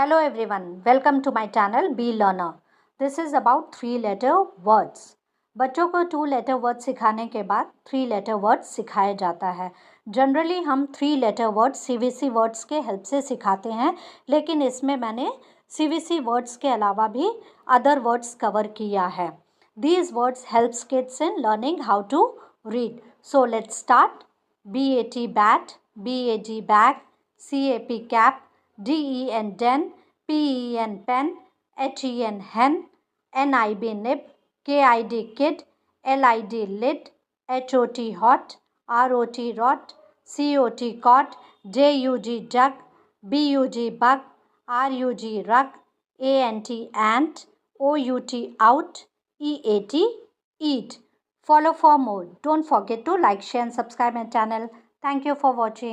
Hello everyone, welcome to my channel Be Learner. This is about 3-letter words. बच्चों को 2-letter words सिखाने के बाद 3-letter words सिखाया जाता है. जनरली हम 3-letter words CVC words के हेल्प से सिखाते हैं, लेकिन इसमें मैंने CVC words के अलावा भी अदर वर्ड्स कवर किया है. These words helps kids in learning how to read. So let's start. BAT bat, BAG bag, CAP cap, DEN den, PEN pen, HEN hen, NIB nib, KID kid, LID lid, HOT hot, ROT rot, COT cot, JUG jug, BUG bug, RUG rug, ANT ant, OUT out, EAT eat. Follow for more. Don't forget to like, share and subscribe my channel. Thank you for watching.